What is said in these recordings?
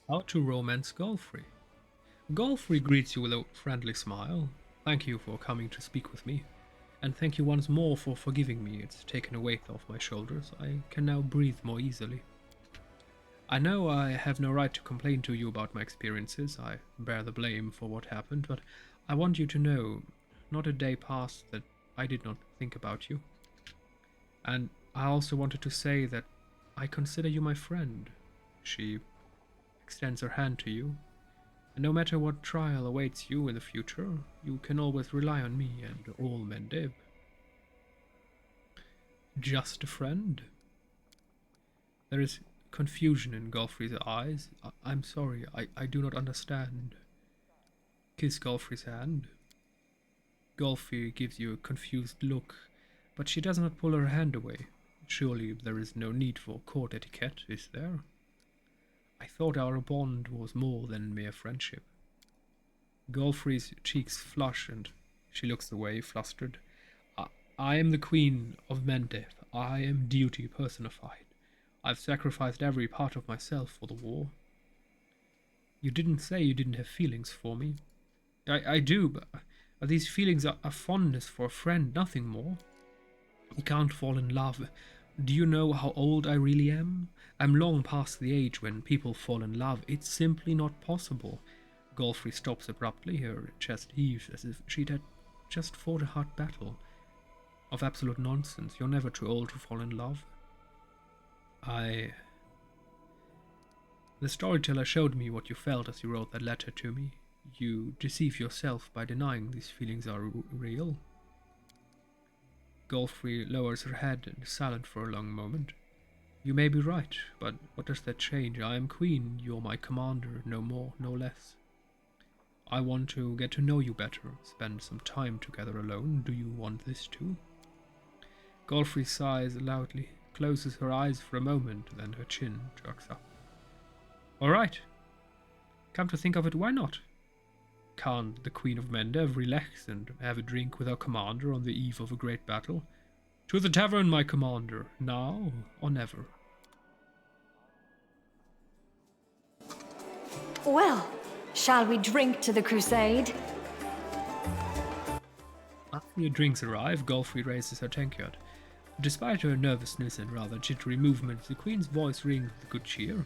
How to romance Galfrey. Galfrey greets you with a friendly smile. Thank you for coming to speak with me. And thank you once more for forgiving me. It's taken a weight off my shoulders. I can now breathe more easily. I know I have no right to complain to you about my experiences. I bear the blame for what happened, but I want you to know, not a day passed that I did not think about you. And I also wanted to say that I consider you my friend. She extends her hand to you. And no matter what trial awaits you in the future, you can always rely on me and all Mendib. Just a friend? There is confusion in Galfrey's eyes. I'm sorry, I do not understand. Kiss Galfrey's hand. Galfrey gives you a confused look, but she does not pull her hand away. Surely there is no need for court etiquette, is there? I thought our bond was more than mere friendship. Galfrey's cheeks flush and she looks away, flustered. I am the queen of Mendip. I am duty personified. I've sacrificed every part of myself for the war. You didn't say you didn't have feelings for me. I do, but these feelings are fondness for a friend, nothing more. I can't fall in love. Do you know how old I really am? I'm long past the age when people fall in love. It's simply not possible. Galfrey stops abruptly, her chest heaves as if she'd had just fought a hard battle. Of absolute nonsense. You're never too old to fall in love. The storyteller showed me what you felt as you wrote that letter to me. You deceive yourself by denying these feelings are real. Galfrey lowers her head and is silent for a long moment. You may be right, but what does that change? I am queen, you're my commander, no more, no less. I want to get to know you better, spend some time together alone. Do you want this too? Galfrey sighs loudly, closes her eyes for a moment, then her chin jerks up. All right. Come to think of it, why not? Can't the Queen of Mendev relax and have a drink with her commander on the eve of a great battle? To the tavern, my commander, now or never. Well, shall we drink to the Crusade? After your drinks arrive, Galfrey raises her tankard. Despite her nervousness and rather jittery movements, the Queen's voice rings with good cheer.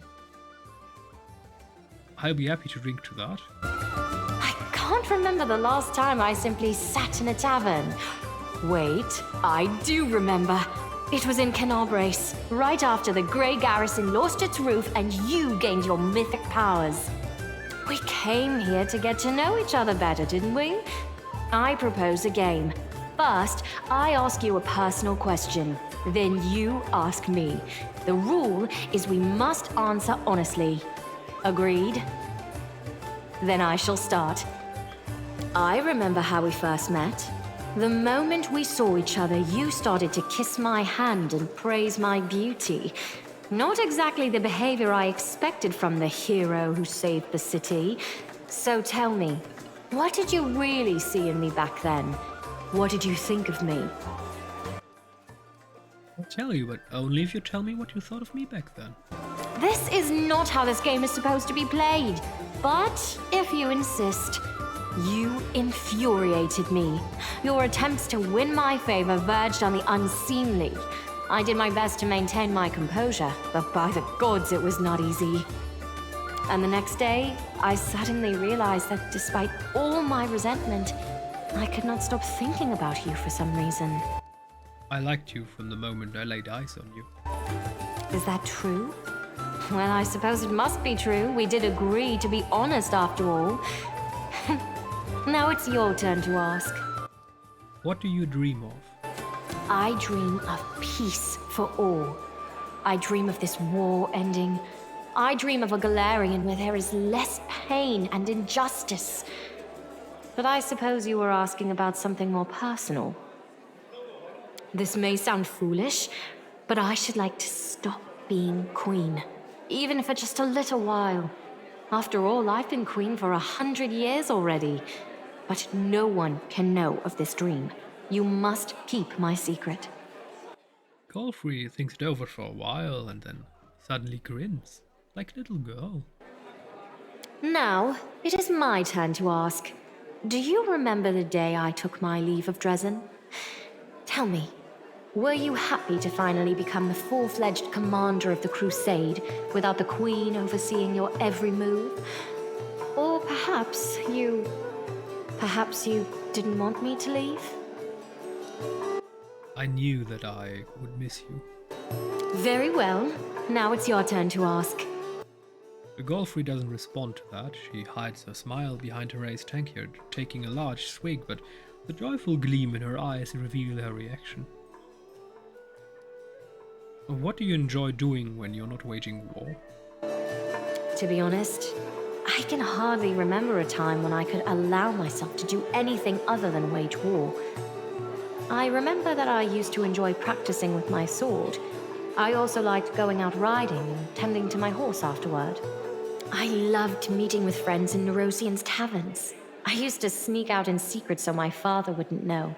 I'll be happy to drink to that. I can't remember the last time I simply sat in a tavern. Wait, I do remember. It was in Canabrace, right after the Grey Garrison lost its roof and you gained your mythic powers. We came here to get to know each other better, didn't we? I propose a game. First, I ask you a personal question. Then you ask me. The rule is we must answer honestly. Agreed? Then I shall start. I remember how we first met. The moment we saw each other, you started to kiss my hand and praise my beauty. Not exactly the behavior I expected from the hero who saved the city. So tell me, what did you really see in me back then? What did you think of me? I'll tell you, but only if you tell me what you thought of me back then. This is not how this game is supposed to be played. But if you insist, you infuriated me. Your attempts to win my favor verged on the unseemly. I did my best to maintain my composure, but by the gods it was not easy. And the next day, I suddenly realized that despite all my resentment, I could not stop thinking about you for some reason. I liked you from the moment I laid eyes on you. Is that true? Well, I suppose it must be true. We did agree to be honest after all. Now it's your turn to ask. What do you dream of? I dream of peace for all. I dream of this war ending. I dream of a Galarian where there is less pain and injustice. But I suppose you were asking about something more personal. This may sound foolish, but I should like to stop being queen. Even for just a little while. After all, I've been queen for 100 years already. But no one can know of this dream. You must keep my secret. Galfrey thinks it over for a while and then suddenly grins, like a little girl. Now, it is my turn to ask. Do you remember the day I took my leave of Dresden? Tell me, were you happy to finally become the full-fledged commander of the Crusade without the Queen overseeing your every move? Or perhaps you didn't want me to leave? I knew that I would miss you. Very well. Now it's your turn to ask. Galfrey doesn't respond to that. She hides her smile behind her raised tankard, taking a large swig, but the joyful gleam in her eyes reveals her reaction. What do you enjoy doing when you're not waging war? To be honest, I can hardly remember a time when I could allow myself to do anything other than wage war. I remember that I used to enjoy practicing with my sword. I also liked going out riding and tending to my horse afterward. I loved meeting with friends in Nerosian's taverns. I used to sneak out in secret so my father wouldn't know.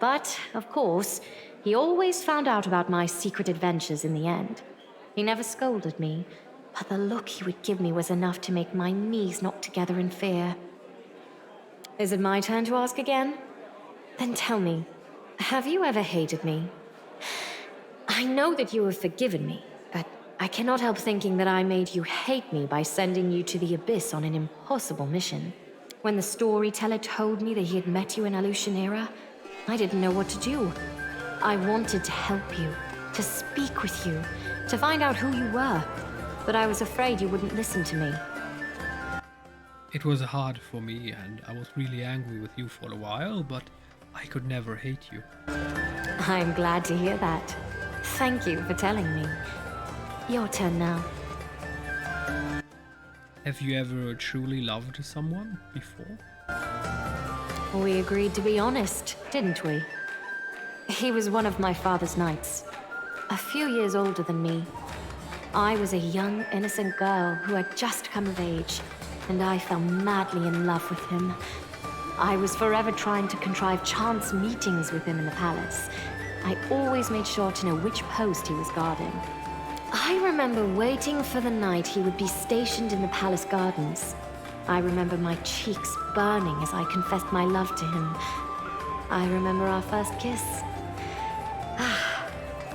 But, of course, he always found out about my secret adventures in the end. He never scolded me, but the look he would give me was enough to make my knees knock together in fear. Is it my turn to ask again? Then tell me, have you ever hated me? I know that you have forgiven me, but I cannot help thinking that I made you hate me by sending you to the Abyss on an impossible mission. When the storyteller told me that he had met you in Alushanera, I didn't know what to do. I wanted to help you, to speak with you, to find out who you were, but I was afraid you wouldn't listen to me. It was hard for me, and I was really angry with you for a while, but I could never hate you. I'm glad to hear that. Thank you for telling me. Your turn now. Have you ever truly loved someone before? We agreed to be honest, didn't we? He was one of my father's knights, a few years older than me. I was a young, innocent girl who had just come of age, and I fell madly in love with him. I was forever trying to contrive chance meetings with him in the palace. I always made sure to know which post he was guarding. I remember waiting for the night he would be stationed in the palace gardens. I remember my cheeks burning as I confessed my love to him. I remember our first kiss.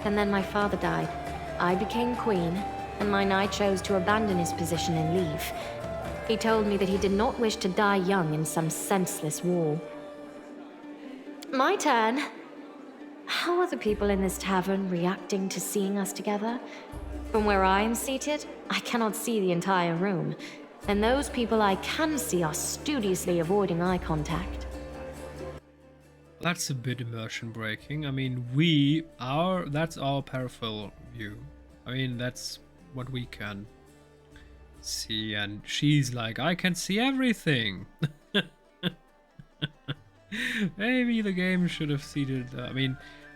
And then my father died. I became queen, and my knight chose to abandon his position and leave. He told me that he did not wish to die young in some senseless war. My turn. How are the people in this tavern reacting to seeing us together? From where I am seated, I cannot see the entire room, and those people I can see are studiously avoiding eye contact. That's a bit immersion breaking. I mean, that's our peripheral view. I mean, that's what we can see, and she's like, I can see everything. Maybe the game should have seated,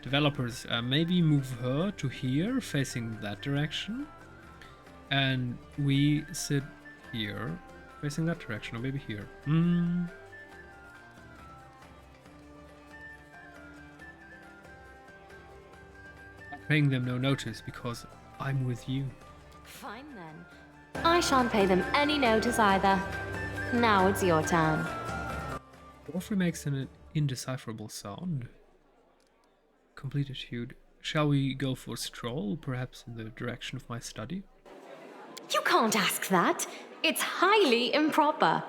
developers, maybe move her to here, facing that direction, and we sit here, facing that direction, or maybe here. Paying them no notice because I'm with you. Fine then. I shan't pay them any notice either. Now it's your turn. Galfrey makes an indecipherable sound. Completitude. Shall we go for a stroll, perhaps in the direction of my study? You can't ask that. It's highly improper.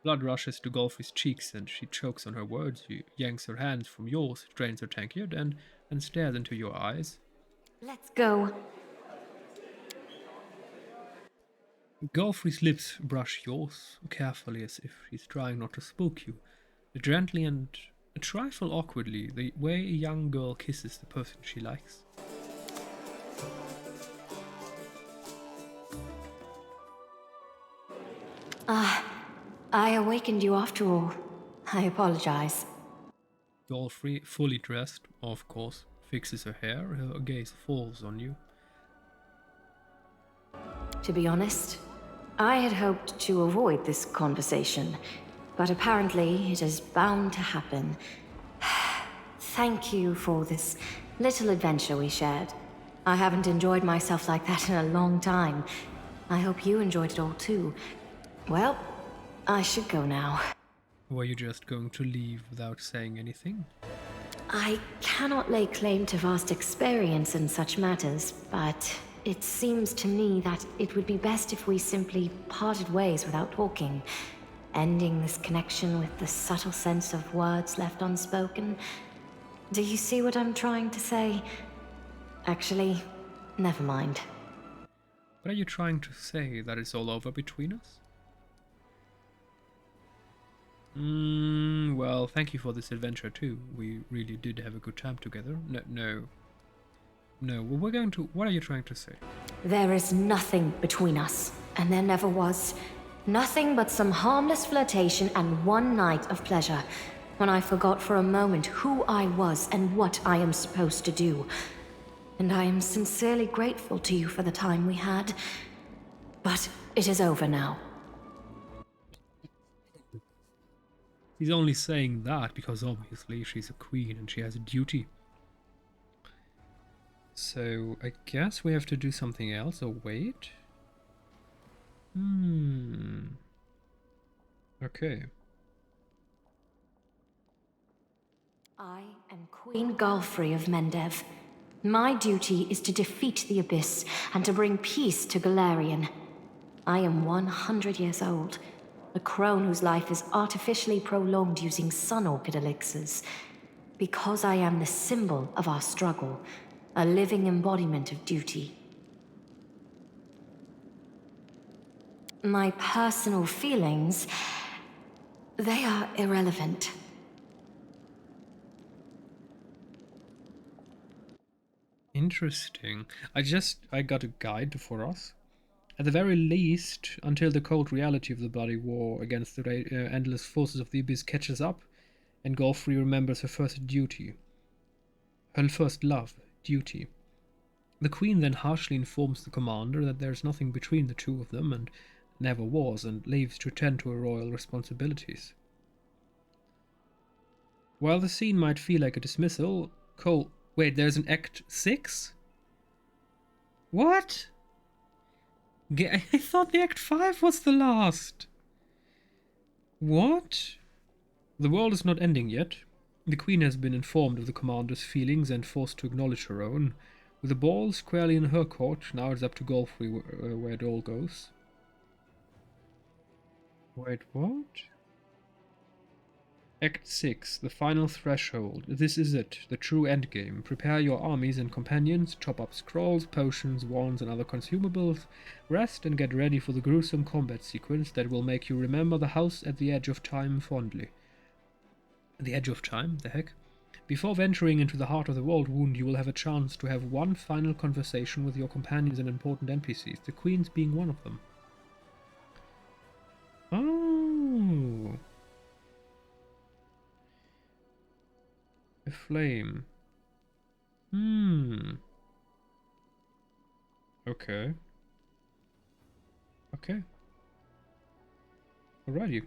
Blood rushes to Galfrey's cheeks and she chokes on her words. She yanks her hands from yours, drains her tankard, and stares into your eyes. Let's go. Galfrey's lips brush yours, carefully as if she's trying not to spook you. Gently and a trifle awkwardly, the way a young girl kisses the person she likes. I awakened you after all. I apologize. Galfrey, fully dressed, of course, fixes her hair. Her gaze falls on you. To be honest, I had hoped to avoid this conversation, but apparently it is bound to happen. Thank you for this little adventure we shared. I haven't enjoyed myself like that in a long time. I hope you enjoyed it all too. Well, I should go now. Were you just going to leave without saying anything? I cannot lay claim to vast experience in such matters, but it seems to me that it would be best if we simply parted ways without talking, ending this connection with the subtle sense of words left unspoken. Do you see what I'm trying to say? Actually, never mind. What are you trying to say? That it's all over between us? Well, thank you for this adventure too. We really did have a good time together. No. Well, what are you trying to say? There is nothing between us, and there never was. Nothing but some harmless flirtation and one night of pleasure, when I forgot for a moment who I was and what I am supposed to do. And I am sincerely grateful to you for the time we had. But it is over now. He's only saying that because obviously she's a queen and she has a duty. So I guess we have to do something else or wait? Okay. I am Queen Galfrey of Mendev. My duty is to defeat the Abyss and to bring peace to Galarian. I am 100 years old, a crone whose life is artificially prolonged using sun orchid elixirs. Because I am the symbol of our struggle, a living embodiment of duty. My personal feelings, they are irrelevant. Interesting. I got a guide for us. At the very least, until the cold reality of the bloody war against the endless forces of the Abyss catches up, and Galfrey remembers her first duty. Her first love, duty. The Queen then harshly informs the commander that there is nothing between the two of them, and never was, and leaves to attend to her royal responsibilities. While the scene might feel like a dismissal, wait, there's an Act 6? What? I thought the Act 5 was the last. What? The world is not ending yet. The Queen has been informed of the commander's feelings and forced to acknowledge her own. With the ball squarely in her court, now it's up to Galfrey where it all goes. Wait, what? Act 6, the final threshold. This is it, the true endgame. Prepare your armies and companions, chop up scrolls, potions, wands, and other consumables, rest, and get ready for the gruesome combat sequence that will make you remember the house at the edge of time fondly. The edge of time? The heck? Before venturing into the heart of the world wound, you will have a chance to have one final conversation with your companions and important NPCs, the Queen's being one of them. Oh... A flame. Okay. Okay. Alrighty.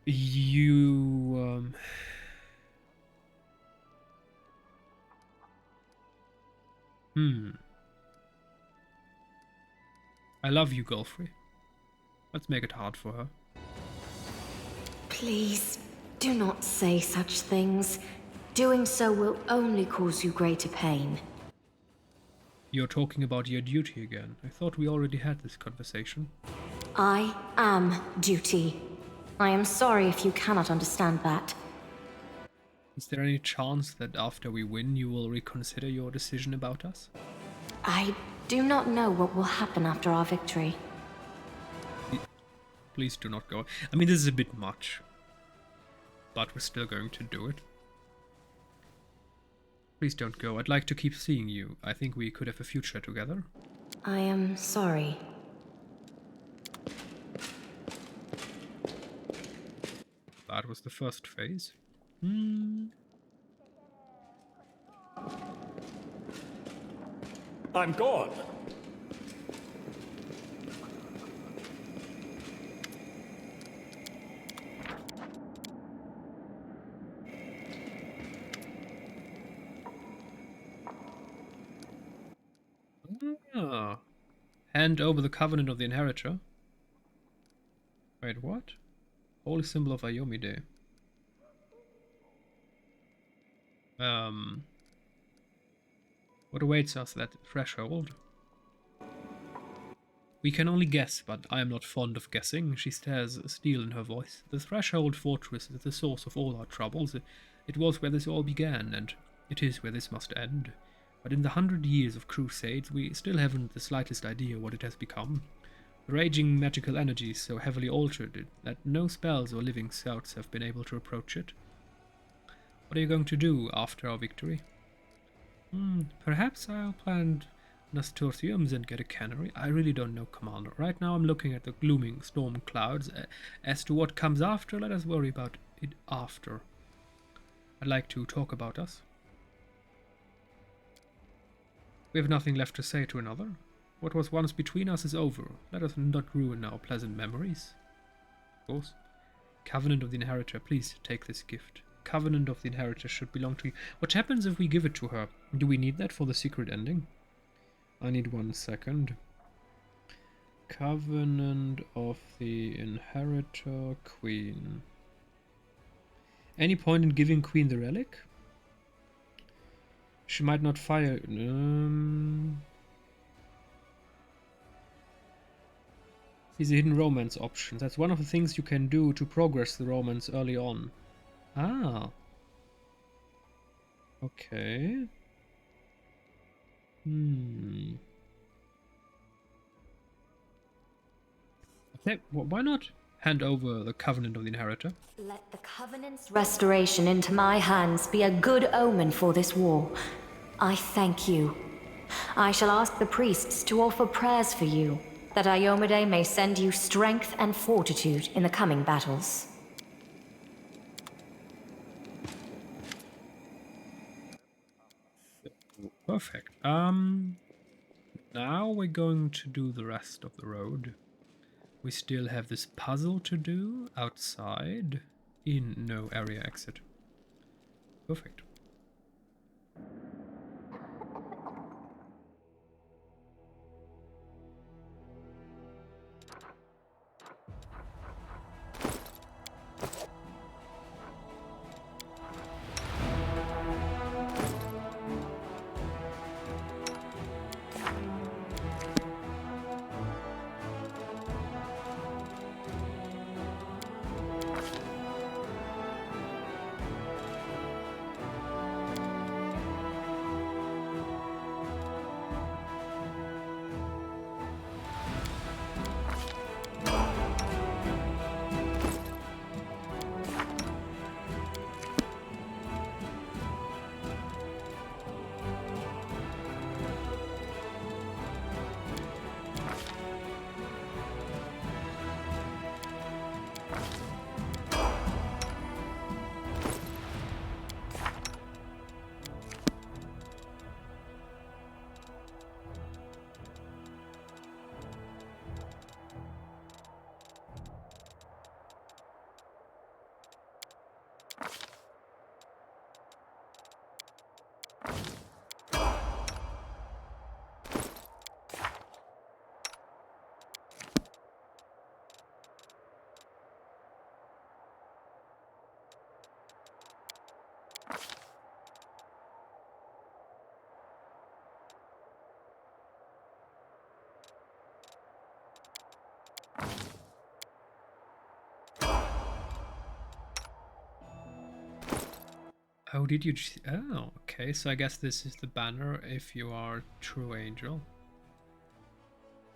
You, I love you, Galfrey. Let's make it hard for her. Please, do not say such things. Doing so will only cause you greater pain. You're talking about your duty again. I thought we already had this conversation. I am duty. I am sorry if you cannot understand that. Is there any chance that after we win you will reconsider your decision about us? I do not know what will happen after our victory. Please do not go. I mean, this is a bit much. But we're still going to do it. Please don't go. I'd like to keep seeing you. I think we could have a future together. I am sorry. That was the first phase. I'm gone. Ah, Hand over the Covenant of the Inheritor. Wait, what? Holy symbol of Ayomide. What awaits us at that threshold? We can only guess, but I am not fond of guessing. She stares steel in her voice. The Threshold Fortress is the source of all our troubles. It was where this all began, and it is where this must end. But in the 100 years of Crusades, we still haven't the slightest idea what it has become. The raging magical energy is so heavily altered it that no spells or living scouts have been able to approach it. What are you going to do after our victory? Perhaps I'll plant nasturtiums and get a cannery. I really don't know, Commander. Right now I'm looking at the glooming storm clouds. As to what comes after, let us worry about it after. I'd like to talk about us. We have nothing left to say to another. What was once between us is over. Let us not ruin our pleasant memories. Of course. Covenant of the Inheritor, please take this gift. Covenant of the Inheritor should belong to you. What happens if we give it to her? Do we need that for the secret ending? I need 1 second. Covenant of the Inheritor, Queen. Any point in giving Queen the relic? She might not fire. See the hidden romance option. That's one of the things you can do to progress the romance early on. Ah. Okay. Okay, why not hand over the Covenant of the Inheritor? Let the Covenant's restoration into my hands be a good omen for this war. I thank you. I shall ask the priests to offer prayers for you, that Ayomide may send you strength and fortitude in the coming battles. Perfect. Now we're going to do the rest of the road. We still have this puzzle to do outside in no area exit. Perfect. Oh, did you? Oh, okay. So I guess this is the banner if you are true angel.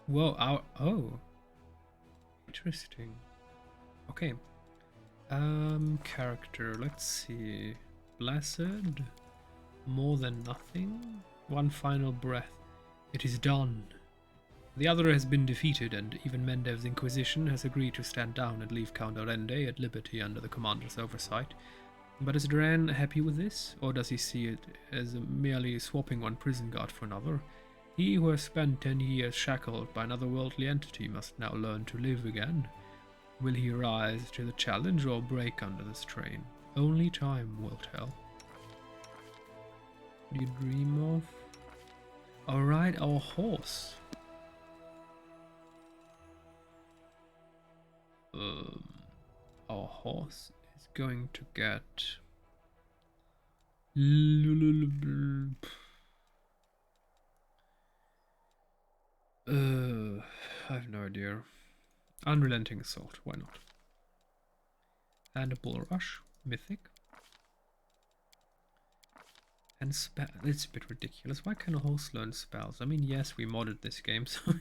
Whoa! Oh, interesting. Okay. Character. Let's see. Blessed. More than nothing. One final breath. It is done. The other has been defeated, and even Mendev's Inquisition has agreed to stand down and leave Count Arende at liberty under the commander's oversight. But is Duran happy with this, or does he see it as merely swapping one prison guard for another? He who has spent 10 years shackled by another worldly entity must now learn to live again. Will he rise to the challenge or break under the strain? Only time will tell. What do you dream of? Alright, our horse. our horse is going to get... I have no idea. Unrelenting Assault, why not? And a Bull Rush, Mythic. And spell, it's a bit ridiculous. Why can a horse learn spells? I mean, yes, we modded this game, so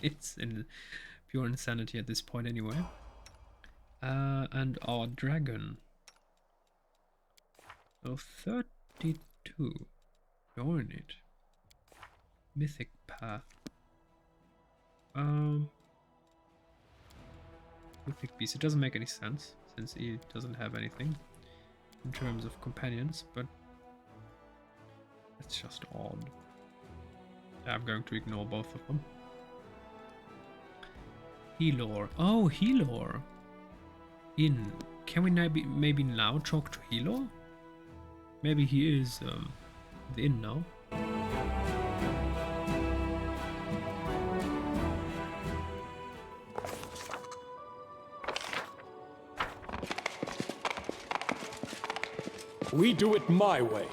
it's in pure insanity at this point anyway. And our dragon. So 32. Join it. Mythic Path. Mythic Beast. It doesn't make any sense since he doesn't have anything in terms of companions, but it's just odd. I'm going to ignore both of them. Helor. Oh, Helor. In. Can we maybe now talk to Helor? Maybe he is the inn now. We do it my way.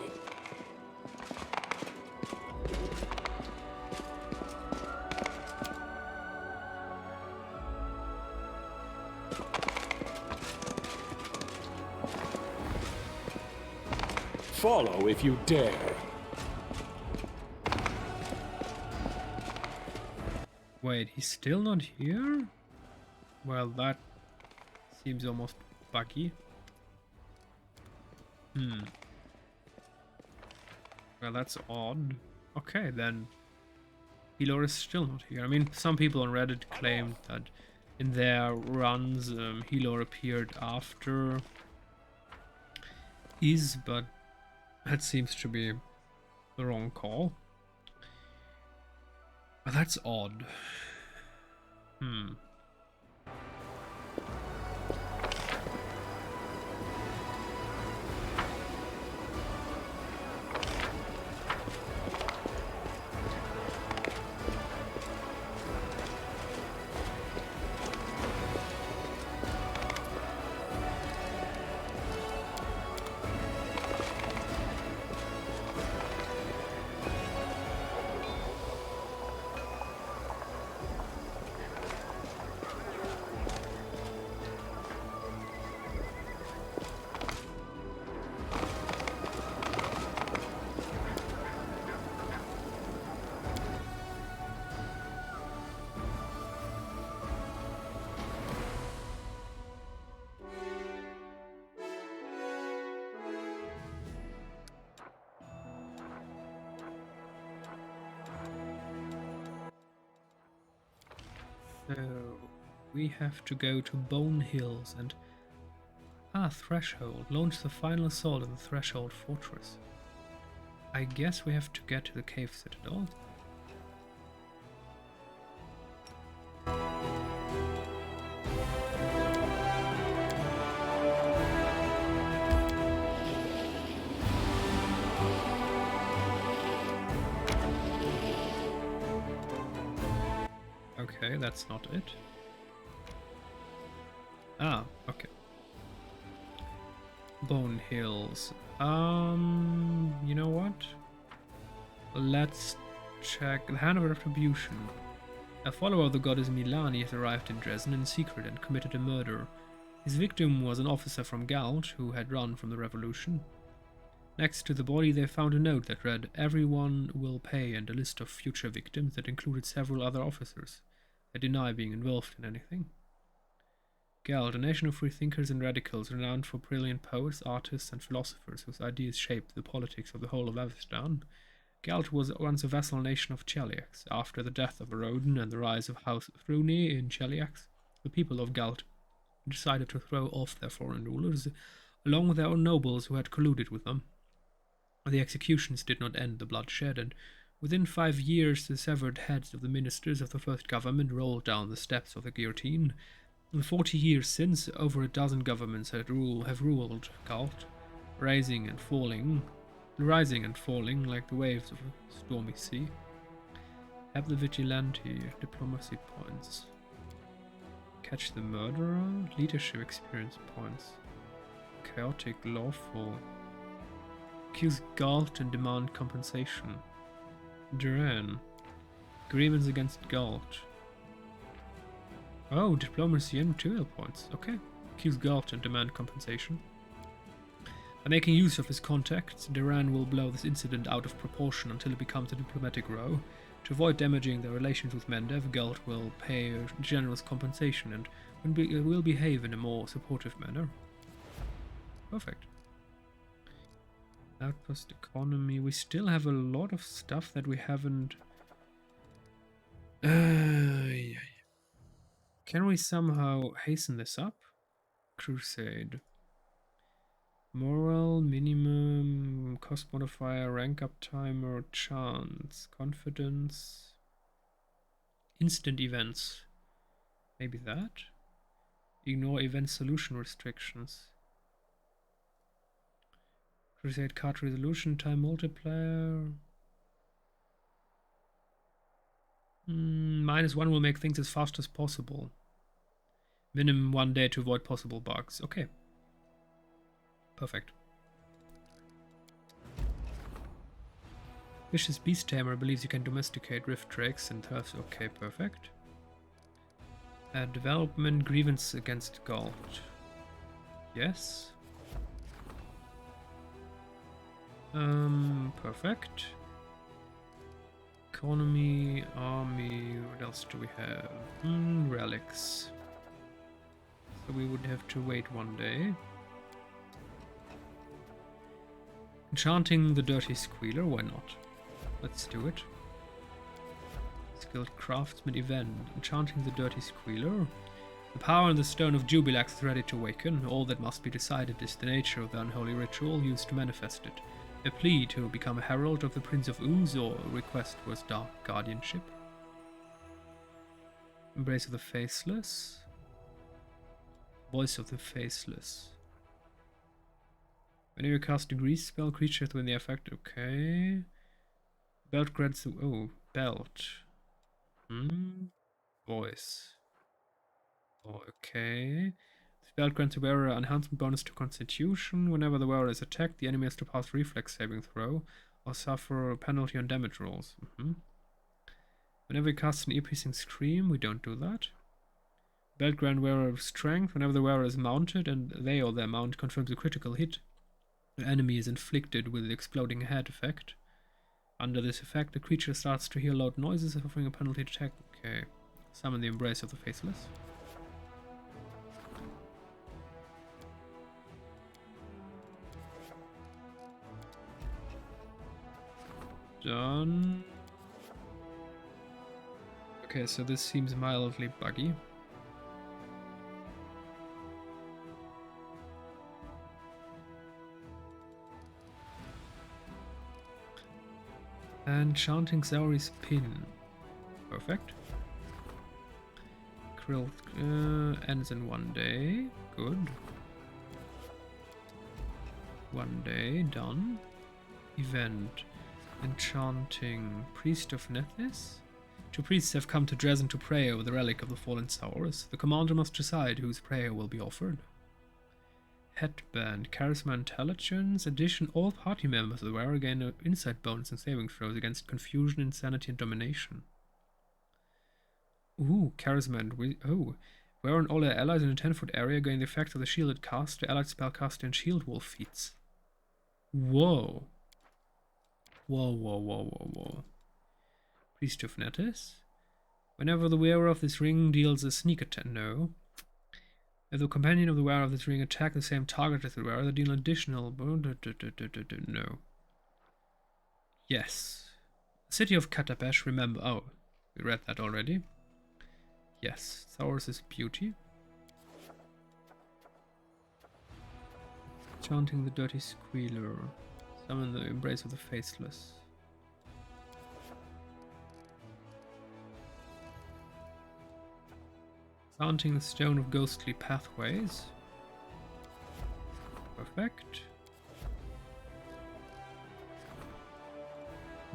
Follow if you dare. Wait, he's still not here? Well, that seems almost buggy. Well, that's odd. Okay, then Helor is still not here. I mean, some people on Reddit claimed that in their runs, Helor appeared after Is, but that seems to be the wrong call. But that's odd. So we have to go to Bone Hills and Threshold. Launch the final assault on the Threshold Fortress. I guess we have to get to the Cave Citadel. Okay, that's not it. Ah, okay. Bone Hills. You know what? Let's check the Hand of Retribution. A follower of the goddess Milani has arrived in Dresden in secret and committed a murder. His victim was an officer from Galt who had run from the revolution. Next to the body they found a note that read, "Everyone will pay," and a list of future victims that included several other officers. They deny being involved in anything. Galt, a nation of freethinkers and radicals renowned for brilliant poets, artists, and philosophers whose ideas shaped the politics of the whole of Levistan. Galt was once a vassal nation of Cheliax. After the death of Rodin and the rise of House Thruni in Cheliax, the people of Galt decided to throw off their foreign rulers, along with their own nobles who had colluded with them. The executions did not end the bloodshed, and within 5 years the severed heads of the ministers of the first government rolled down the steps of the guillotine. In 40 years since, over a dozen governments have ruled Galt, rising and falling like the waves of a stormy sea. Have the vigilante diplomacy points. Catch the murderer. Leadership experience points. Chaotic, lawful. Accuse Galt and demand compensation. Duran. Grievance against Galt. Oh, diplomacy and material points. Okay. Accuse Galt and demand compensation. By making use of his contacts, Duran will blow this incident out of proportion until it becomes a diplomatic row. To avoid damaging their relations with Mendev, Galt will pay a generous compensation and will behave in a more supportive manner. Perfect. Outpost economy. We still have a lot of stuff that we haven't... Can we somehow hasten this up? Crusade. Moral, minimum, cost modifier, rank up timer, chance, confidence, instant events. Maybe that? Ignore event solution restrictions. Crusade card resolution, time multiplier. -1 will make things as fast as possible. Minimum 1 day to avoid possible bugs. Okay. Perfect. Vicious Beast Tamer believes you can domesticate rift drakes and turfs. Okay, perfect. Development grievance against Galt. Yes. Perfect. Economy, army, what else do we have? Relics. So we would have to wait 1 day. Enchanting the Dirty Squealer, why not? Let's do it. Skilled Craftsman event. Enchanting the Dirty Squealer. The power in the Stone of Jubilax is ready to awaken. All that must be decided is the nature of the unholy ritual used to manifest it. A plea to become a herald of the Prince of Ooze or a request for his dark guardianship. Embrace of the Faceless. Voice of the Faceless. Whenever you cast a grease spell, creatures within the effect. Okay. Belt grants. Oh, belt. Voice. Oh, okay. This belt grants the wearer an enhancement bonus to Constitution. Whenever the wearer is attacked, the enemy has to pass reflex saving throw or suffer a penalty on damage rolls. Whenever you cast an ear-piercing scream, we don't do that. Belt grant wearer strength. Whenever the wearer is mounted and they or their mount confirms a critical hit, the enemy is inflicted with the exploding head effect. Under this effect, the creature starts to hear loud noises, offering a penalty to attack. Okay. Summon the Embrace of the Faceless. Done. Okay, so this seems mildly buggy. Enchanting Zauri's Pin. Perfect. Krill ends in 1 day. Good. 1 day. Done. Event. Enchanting Priest of Nethys. 2 priests have come to Dresden to pray over the relic of the fallen Saurus. The commander must decide whose prayer will be offered. Headband, Charisma Intelligence. Addition, all party members of the wearer gain an insight bonus and saving throws against confusion, insanity, and domination. Ooh, Charisma and wearer and all their allies in a 10-foot area gain the effect of the shielded caster, allied spellcaster, and shield wall feats. Whoa. Whoa. Priest of Nethys. Whenever the wearer of this ring deals a sneak attack. No. If the companion of the wearer of this ring attack the same target as the wearer, they deal an additional. No. Yes. City of Katapesh, remember. Oh, we read that already. Yes. Saurus' beauty. Chanting the Dirty Squealer. Summon the Embrace of the Faceless. Planting the Stone of Ghostly Pathways. Perfect.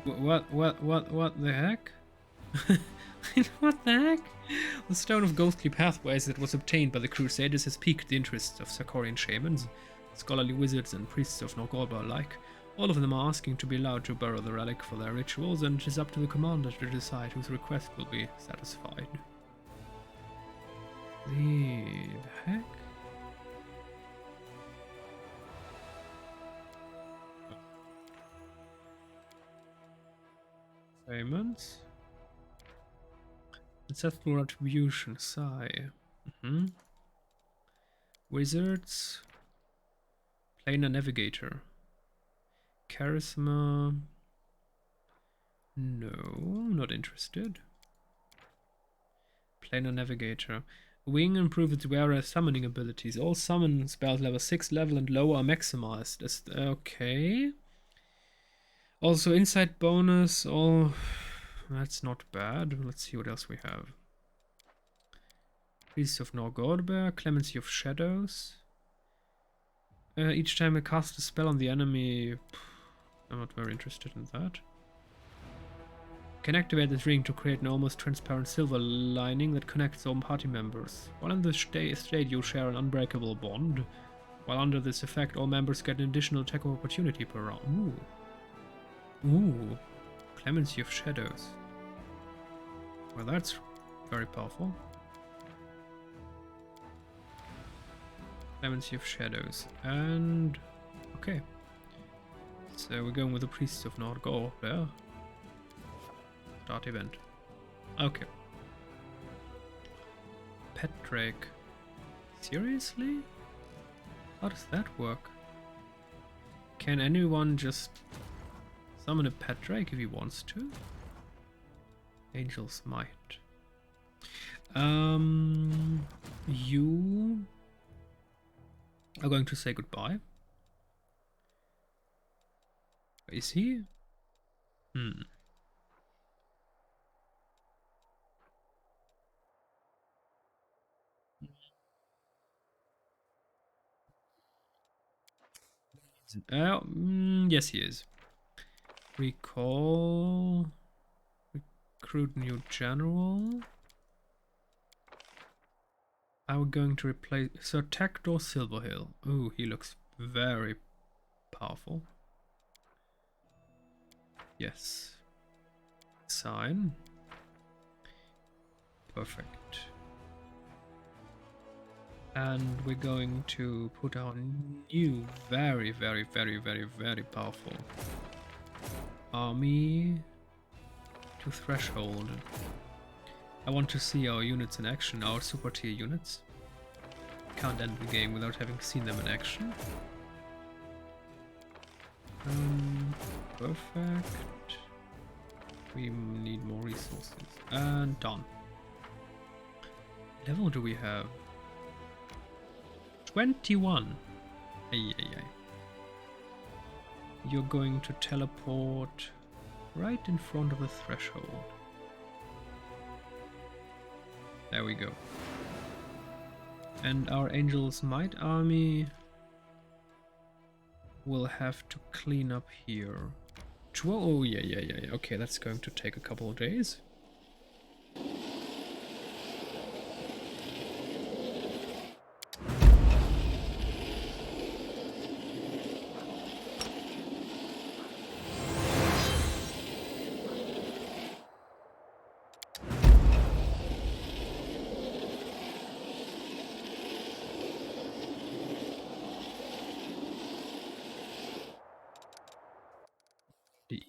What the heck? What the heck? The Stone of Ghostly Pathways that was obtained by the Crusaders has piqued the interests of Sarkorian shamans, scholarly wizards and priests of Norgorba alike. All of them are asking to be allowed to borrow the relic for their rituals, and it is up to the commander to decide whose request will be satisfied. The heck? Payments. Ancestral Retribution, Psi. Wizards. Planar Navigator. Charisma. No, not interested. Planar Navigator. Wing improves its wearer summoning abilities. All summon spells level 6 level and lower are maximized. Okay. Also insight bonus. Oh, that's not bad. Let's see what else we have. Priest of Norgorba. Clemency of Shadows. Each time I cast a spell on the enemy... I'm not very interested in that. Can activate this ring to create an almost transparent silver lining that connects all party members. While in this state you share an unbreakable bond. While under this effect all members get an additional attack of opportunity per round. Ooh. Clemency of Shadows. Well, that's very powerful. Clemency of Shadows. And... okay. So we're going with the Priests of Norgorba there. Start event. Okay. Pet Drake. Seriously? How does that work? Can anyone just summon a Pet Drake if he wants to? Angel's Might. You are going to say goodbye. Is he? Yes, he is. Recall. Recruit new general. I'm going to replace Sir Tector Silverhill. Ooh, he looks very powerful. Yes. Sign. Perfect. And we're going to put our new, very, very, very, very, very powerful army to threshold. I want to see our units in action, our super tier units. Can't end the game without having seen them in action. Perfect. We need more resources. And done. Level do we have? 21. Ay. You're going to teleport right in front of the threshold. There we go. And our Angel's Might army will have to clean up here. Oh, yeah. Okay, that's going to take a couple of days.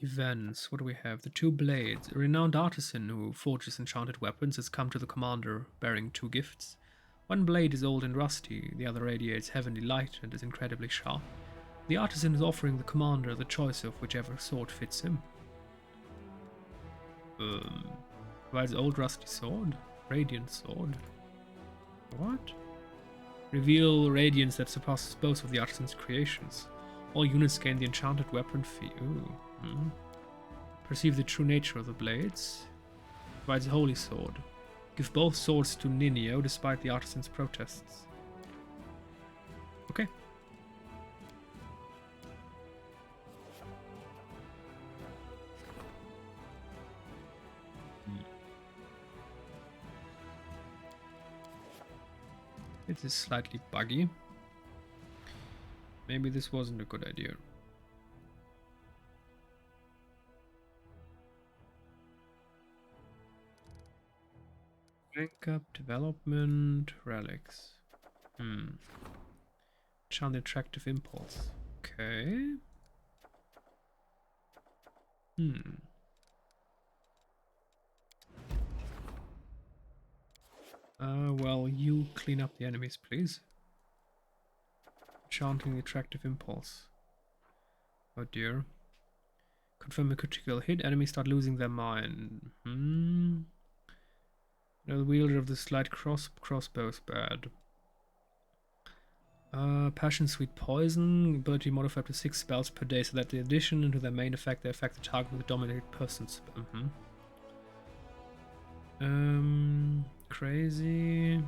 Events. What do we have? The two blades. A renowned artisan who forges enchanted weapons has come to the commander bearing two gifts. One blade is old and rusty, the other radiates heavenly light and is incredibly sharp. The artisan is offering the commander the choice of whichever sword fits him. Provides old rusty sword? Radiant sword? What? Reveal radiance that surpasses both of the artisan's creations. All units gain the enchanted weapon fee. Ooh. Perceive the true nature of the blades. Provides a holy sword. Give both swords to Ninio despite the artisan's protests. Okay. It is slightly buggy. Maybe this wasn't a good idea. Rank up, development, relics. Chant attractive impulse. Okay. Well, you clean up the enemies, please. Chanting the attractive impulse. Oh dear. Confirm a critical hit. Enemies start losing their mind. The wielder of the slight crossbow is bad. Passion Sweet Poison. Ability modified to 6 spells per day, so that in addition to their main effect, they affect the target with a dominated person's. Crazy.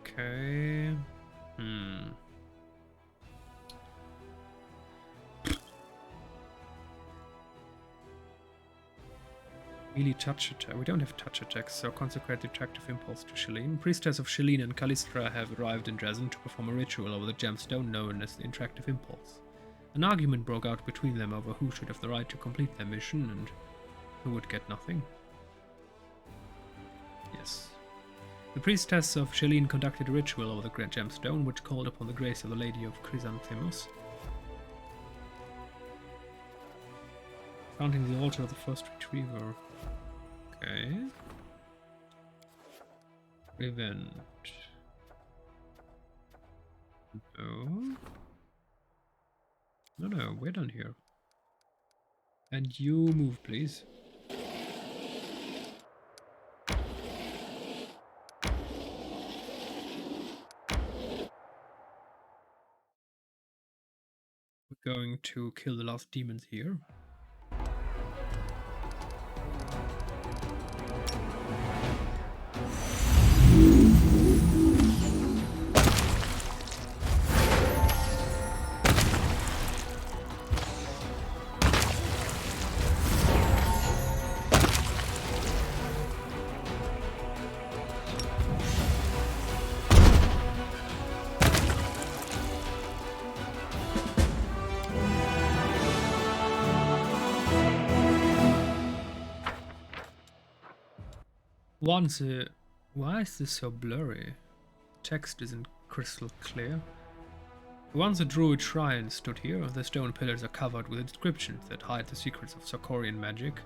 Okay. Melee touch attack. We don't have touch attacks, so consecrate the attractive impulse to Mishulin. Priestess of Mishulin and Callistra have arrived in Dresden to perform a ritual over the gemstone known as the attractive impulse. An argument broke out between them over who should have the right to complete their mission and who would get nothing. Yes. The priestess of Mishulin conducted a ritual over the great gemstone, which called upon the grace of the Lady of Chrysanthemos. Founding the altar of the first retriever. Okay. Revenge. No. No, we're done here. And you move, please. We're going to kill the last demons here. Why is this so blurry? Text isn't crystal clear. Once a druid shrine stood here. The stone pillars are covered with inscriptions that hide the secrets of Sarkorian magic.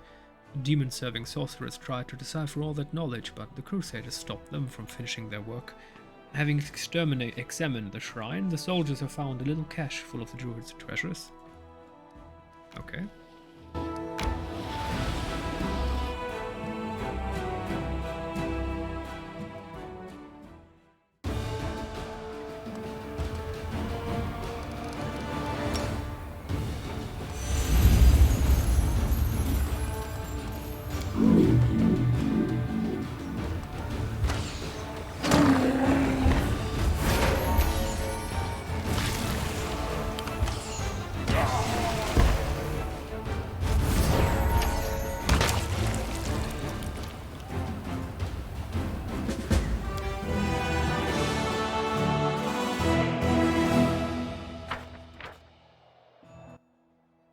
Demon-serving sorcerers tried to decipher all that knowledge, but the Crusaders stopped them from finishing their work. Having examined the shrine, the soldiers have found a little cache full of the druid's treasures. Okay.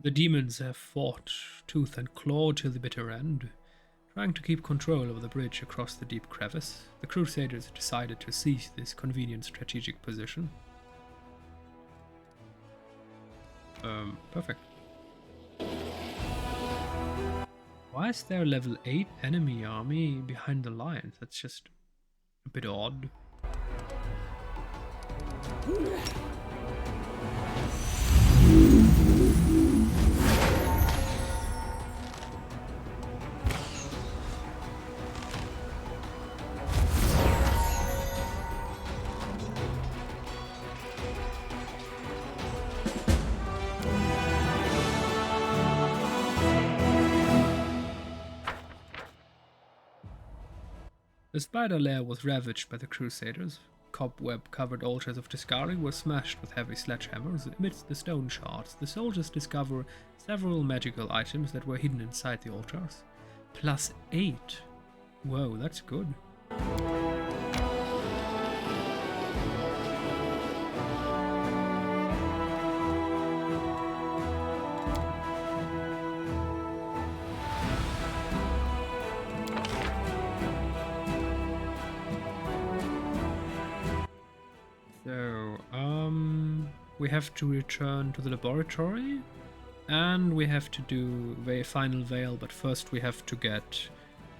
The demons have fought tooth and claw till the bitter end. Trying to keep control over the bridge across the deep crevice, the Crusaders decided to seize this convenient strategic position. Perfect. Why is there a level 8 enemy army behind the lines? That's just a bit odd. The spider lair was ravaged by the Crusaders. Cobweb-covered altars of Tiscari were smashed with heavy sledgehammers. Amidst the stone shards, the soldiers discover several magical items that were hidden inside the altars. +8. Whoa, that's good. we have to return to the laboratory, and we have to do the final veil, but first we have to get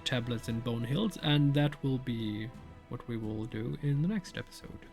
tablets in Bone Hills, and that will be what we will do in the next episode.